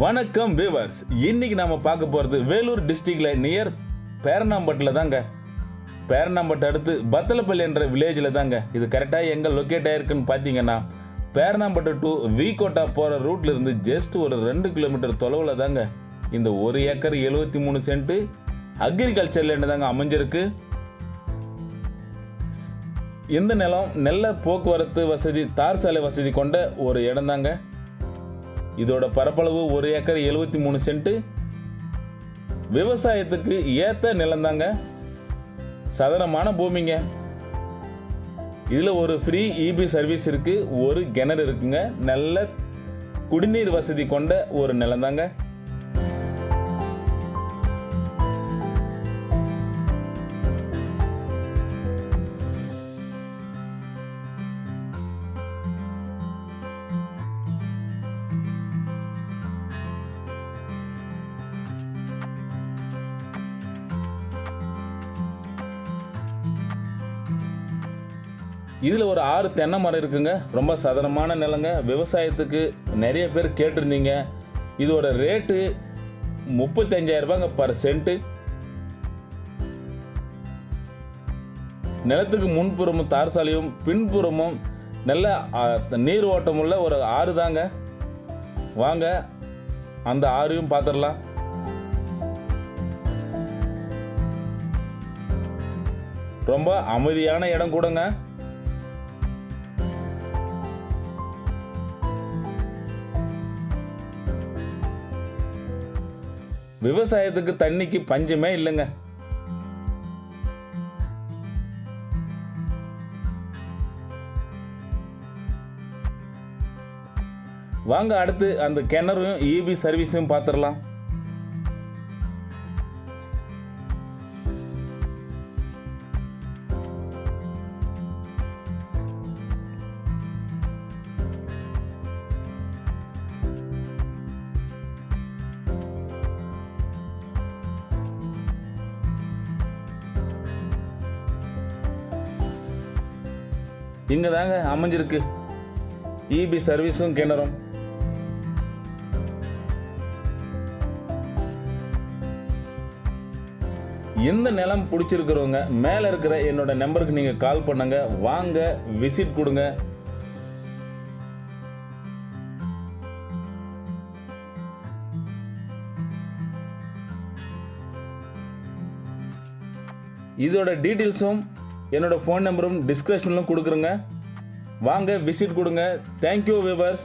வணக்கம் வியூவர்ஸ். இன்னைக்கு நாம பார்க்க போகிறது வேலூர் டிஸ்ட்ரிக்ட்ல நியர் பேரணாம்பட்டில் தாங்க. பேரணாம்பட்டு அடுத்து பத்தலப்பள்ளி என்ற வில்லேஜில் தாங்க. இது கரெக்டாக எங்கே லொக்கேட் ஆயிருக்குன்னு பார்த்தீங்கன்னா பேரணாம்பட்டு டு விகோட்டா போகிற ரூட்ல இருந்து ஜஸ்ட் ஒரு 2 கிலோமீட்டர் தொலைவில் தாங்க இந்த 1 ஏக்கர் 73 சென்ட் அக்ரிகல்ச்சர் லேண்ட் தாங்க அமைஞ்சிருக்கு. இந்த நிலம் நல்ல போக்குவரத்து வசதி, தார் சாலை வசதி கொண்ட ஒரு இடம் தாங்க. இதோட பரப்பளவு 1 ஏக்கர் 73 சென்ட். விவசாயத்துக்கு ஏற்ற நிலம் தாங்க. சதுரமான பூமிங்க. இதில் ஒரு ஃப்ரீ இபி சர்வீஸ் இருக்கு, ஒரு கிணறு இருக்குங்க. நல்ல குடிநீர் வசதி கொண்ட ஒரு நிலம் தாங்க. இதில் ஒரு 6 தென்னை மரம் இருக்குங்க. ரொம்ப சதுரமான நிலங்க. விவசாயத்துக்கு நிறைய பேர் கேட்டிருந்தீங்க. இதோட ரேட்டு 35,000 ரூபாங்க பர் சென்ட்டு. நிலத்துக்கு முன்புறமும் தார் சாலையும் பின்புறமும் நல்ல நீர் ஓட்டம் உள்ள ஒரு ஆறு தாங்க. வாங்க அந்த ஆறையும் பார்த்துடலாம். ரொம்ப அமைதியான இடம் கூடங்க. விவசாயத்துக்கு தண்ணிக்கு பஞ்சமே இல்லைங்க. வாங்க அடுத்து அந்த கிணறும் இபி சர்வீஸும் பார்த்துடலாம். இங்க தாங்க அமைஞ்சிருக்கு இபி சர்வீஸும் கிணறும். இந்த நிலம் பிடிச்சிருக்கிறவங்க மேல இருக்கிற என்னோட நம்பருக்கு நீங்க கால் பண்ணுங்க. வாங்க விசிட் கொடுங்க. இதோட டீட்டெயில்ஸும் என்னோட ஃபோன் நம்பரும் டிஸ்கிரிப்ஷன்ல கொடுக்குறேங்க. வாங்க விசிட் கொடுங்க. Thank you viewers.